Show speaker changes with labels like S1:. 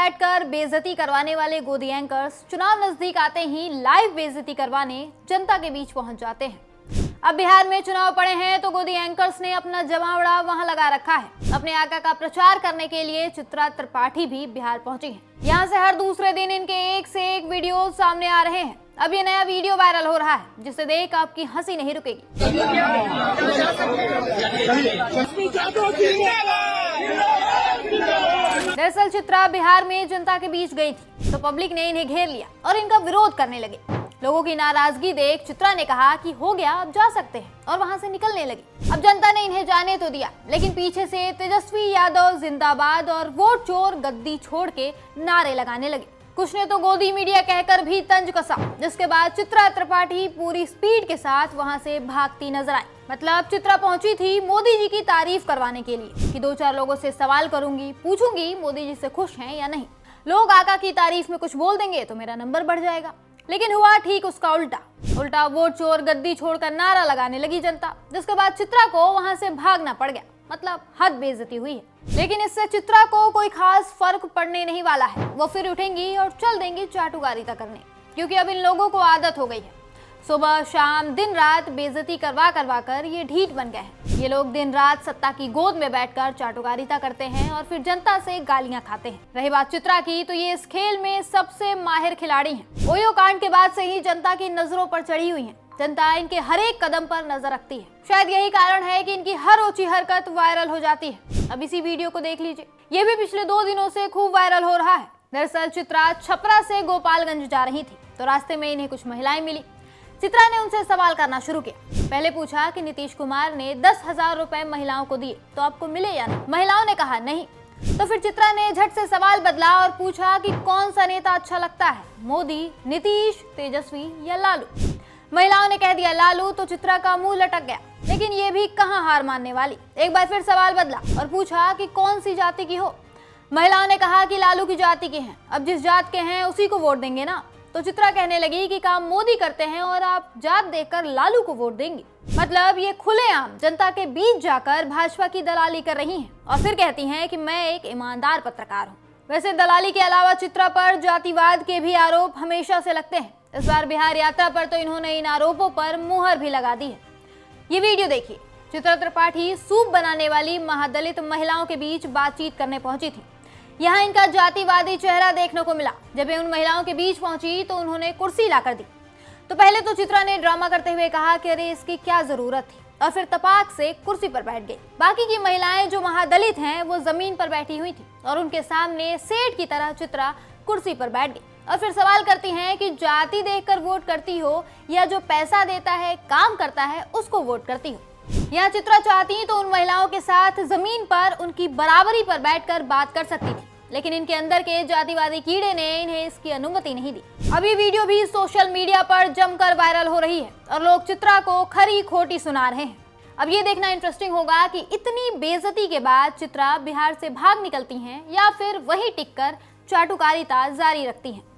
S1: बैठकर बेइज्जती करवाने वाले गोदी एंकर्स चुनाव नजदीक आते ही लाइव बेइज्जती करवाने जनता के बीच पहुंच जाते हैं। अब बिहार में चुनाव पड़े हैं तो गोदी एंकर्स ने अपना जमावड़ा वहां लगा रखा है। अपने आका का प्रचार करने के लिए चित्रा त्रिपाठी भी बिहार पहुंची हैं। यहां से हर दूसरे दिन इनके एक से एक वीडियो सामने आ रहे हैं। अब ये नया वीडियो वायरल हो रहा है जिसे देख आपकी हंसी नहीं रुकेगी। दरअसल चित्रा बिहार में जनता के बीच गई थी तो पब्लिक ने इन्हें घेर लिया और इनका विरोध करने लगे। लोगों की नाराजगी देख चित्रा ने कहा कि हो गया, अब जा सकते हैं, और वहां से निकलने लगी। अब जनता ने इन्हें जाने तो दिया, लेकिन पीछे से तेजस्वी यादव जिंदाबाद और वोट चोर गद्दी छोड़ के नारे लगाने लगे। कुछ ने तो गोदी मीडिया कहकर भी तंज कसा, जिसके बाद चित्रा त्रिपाठी पूरी स्पीड के साथ वहां से भागती नजर आई। मतलब चित्रा पहुंची थी मोदी जी की तारीफ करवाने के लिए कि 2-4 लोगों से सवाल करूंगी, पूछूंगी मोदी जी से खुश हैं या नहीं। लोग आका की तारीफ में कुछ बोल देंगे तो मेरा नंबर बढ़ जाएगा। लेकिन हुआ ठीक उसका उल्टा वोट चोर गद्दी छोड़कर नारा लगाने लगी जनता, जिसके बाद चित्रा को वहां से भागना पड़ गया। मतलब हद बेइज्जती हुई है। लेकिन इससे चित्रा को कोई खास फर्क पड़ने नहीं वाला है। वो फिर उठेंगी और चल देंगी चाटुकारिता करने, क्योंकि अब इन लोगों को आदत हो गई है। सुबह शाम दिन रात बेइज्जती करवा कर ये ढीठ बन गए हैं। ये लोग दिन रात सत्ता की गोद में बैठकर चाटुकारिता करते हैं और फिर जनता से गालियां खाते हैं। रही बात चित्रा की, तो ये इस खेल में सबसे माहिर खिलाड़ी हैं। ओयो कांड के बाद से ही जनता की नजरों पर चढ़ी हुई है। जनता इनके हर एक कदम पर नजर रखती है। शायद यही कारण है कि इनकी हर ऊंची हरकत वायरल हो जाती है। अब इसी वीडियो को देख लीजिए, ये भी पिछले 2 दिनों से खूब वायरल हो रहा है। दरअसल चित्रा छपरा से गोपालगंज जा रही थी तो रास्ते में इन्हें कुछ महिलाएं मिली। चित्रा ने उनसे सवाल करना शुरू किया। पहले पूछा कि नीतीश कुमार ने 10,000 रुपए महिलाओं को दिए तो आपको मिले या नहीं। महिलाओं ने कहा नहीं। तो फिर चित्रा ने झट से सवाल बदला और पूछा कि कौन सा नेता अच्छा लगता है, मोदी, नीतीश, तेजस्वी या लालू। महिलाओं ने कह दिया लालू, तो चित्रा का मुंह लटक गया। लेकिन ये भी कहां हार मानने वाली। एक बार फिर सवाल बदला और पूछा कि कौन सी जाति की हो। महिलाओं ने कहा कि लालू की जाति के हैं, अब जिस जात के हैं उसी को वोट देंगे ना। तो चित्रा कहने लगी कि काम मोदी करते हैं और आप जात देखकर लालू को वोट देंगी। मतलब ये खुलेआम जनता के बीच जाकर भाजपा की दलाली कर रही हैं और फिर कहती हैं कि मैं एक ईमानदार पत्रकार हूँ। वैसे दलाली के अलावा चित्रा पर जातिवाद के भी आरोप हमेशा से लगते हैं। इस बार बिहार यात्रा पर तो इन्होंने इन आरोपों पर मुहर भी लगा दी है। ये वीडियो देखिए। चित्रा त्रिपाठी सूप बनाने वाली महादलित महिलाओं के बीच बातचीत करने पहुंची थी। यहाँ इनका जातिवादी चेहरा देखने को मिला। जब ये उन महिलाओं के बीच पहुंची तो उन्होंने कुर्सी लाकर दी। तो पहले तो चित्रा ने ड्रामा करते हुए कहा कि अरे इसकी क्या जरूरत थी, और फिर तपाक से कुर्सी पर बैठ गई। बाकी की महिलाएं जो महादलित हैं वो जमीन पर बैठी हुई थी और उनके सामने सेठ की तरह चित्रा कुर्सी पर बैठ गई और फिर सवाल करती हैं कि जाति देखकर वोट करती हो या जो पैसा देता है, काम करता है, उसको वोट करती हो। यहाँ चित्रा चाहती तो उन महिलाओं के साथ जमीन पर उनकी बराबरी पर बैठकर बात कर सकती थी, लेकिन इनके अंदर के जातिवादी कीड़े ने इन्हें इसकी अनुमति नहीं दी। अब ये वीडियो भी सोशल मीडिया पर जमकर वायरल हो रही है और लोग चित्रा को खरी खोटी सुना रहे हैं। अब ये देखना इंटरेस्टिंग होगा कि इतनी बेइज्जती के बाद चित्रा बिहार से भाग निकलती हैं या फिर वहीं टिककर चाटुकारिता जारी रखती हैं।